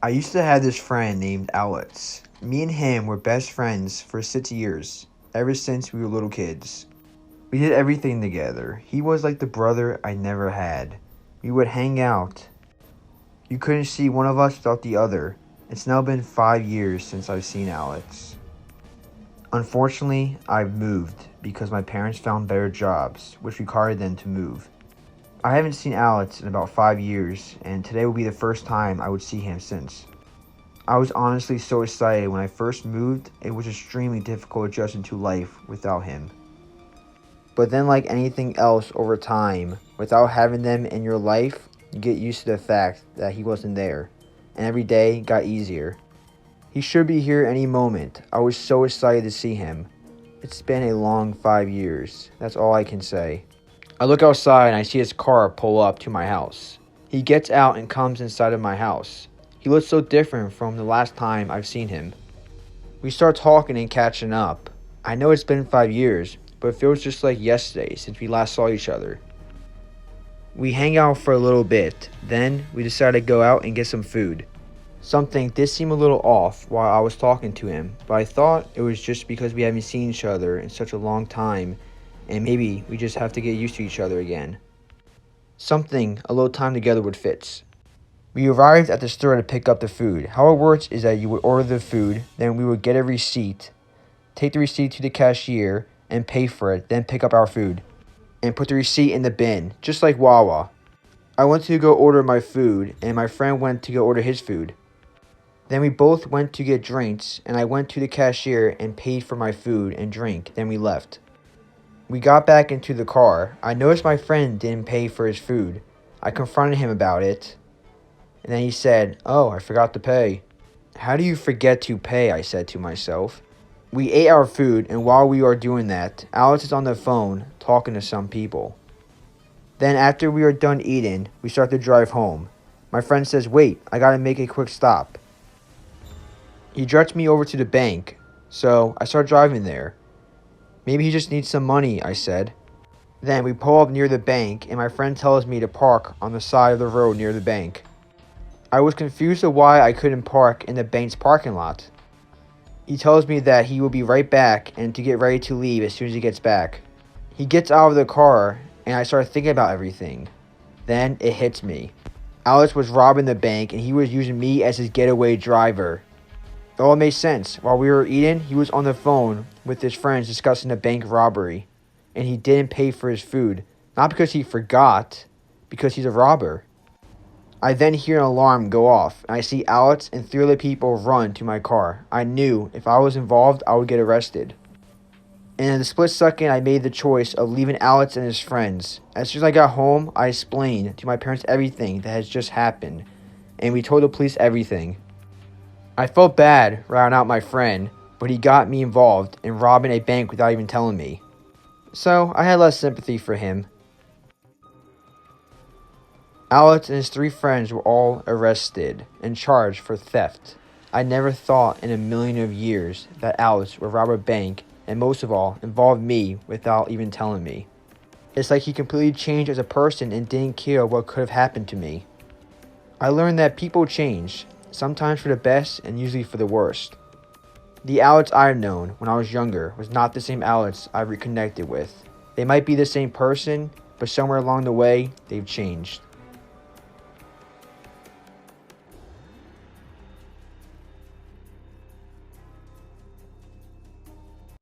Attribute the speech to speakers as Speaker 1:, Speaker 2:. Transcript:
Speaker 1: I used to have this friend named Alex. Me and him were best friends for 6 years, ever since we were little kids. We did everything together. He was like the brother I never had. We would hang out. You couldn't see one of us without the other. It's now been 5 years since I've seen Alex. Unfortunately, I've moved because my parents found better jobs, which required them to move. I haven't seen Alex in about 5 years, and today will be the first time I would see him since. I was honestly so excited when I first moved. It was extremely difficult adjusting to life without him. But then, like anything else over time, without having them in your life, you get used to the fact that he wasn't there, and every day got easier. He should be here any moment. I was so excited to see him. It's been a long 5 years. That's all I can say. I look outside and I see his car pull up to my house. He gets out and comes inside of my house. He looks so different from the last time I've seen him. We start talking and catching up. I know it's been 5 years, but it feels just like yesterday since we last saw each other. We hang out for a little bit, then we decide to go out and get some food. Something did seem a little off while I was talking to him, but I thought it was just because we haven't seen each other in such a long time, and maybe we just have to get used to each other again. Something a little time together would fit. We arrived at the store to pick up the food. How it works is that you would order the food, then we would get a receipt, take the receipt to the cashier, and pay for it, then pick up our food, and put the receipt in the bin, just like Wawa. I went to go order my food, and my friend went to go order his food. Then we both went to get drinks, and I went to the cashier and paid for my food and drink, then we left. We got back into the car. I noticed my friend didn't pay for his food. I confronted him about it, and then he said, "Oh, I forgot to pay." "How do you forget to pay?" I said to myself. We ate our food, and while we are doing that, Alex is on the phone talking to some people. Then after we are done eating, we start to drive home. My friend says, "Wait, I gotta make a quick stop." He directs me over to the bank, so I start driving there. "Maybe he just needs some money," I said. Then we pull up near the bank, and my friend tells me to park on the side of the road near the bank. I was confused of why I couldn't park in the bank's parking lot. He tells me that he will be right back and to get ready to leave as soon as he gets back. He gets out of the car, and I start thinking about everything. Then it hits me. Alex was robbing the bank, and he was using me as his getaway driver. It all made sense. While we were eating, he was on the phone with his friends discussing the bank robbery, and he didn't pay for his food. Not because he forgot, because he's a robber. I then hear an alarm go off, and I see Alex and 3 other people run to my car. I knew if I was involved, I would get arrested. And in a split second, I made the choice of leaving Alex and his friends. As soon as I got home, I explained to my parents everything that has just happened, and we told the police everything. I felt bad routing out my friend, but he got me involved in robbing a bank without even telling me. So I had less sympathy for him. Alex and his 3 friends were all arrested and charged for theft. I never thought in a million of years that Alex would rob a bank and most of all involve me without even telling me. It's like he completely changed as a person and didn't care what could have happened to me. I learned that people change, sometimes for the best and usually for the worst. The Alex I've known when I was younger was not the same Alex I reconnected with. They might be the same person, but somewhere along the way, they've changed.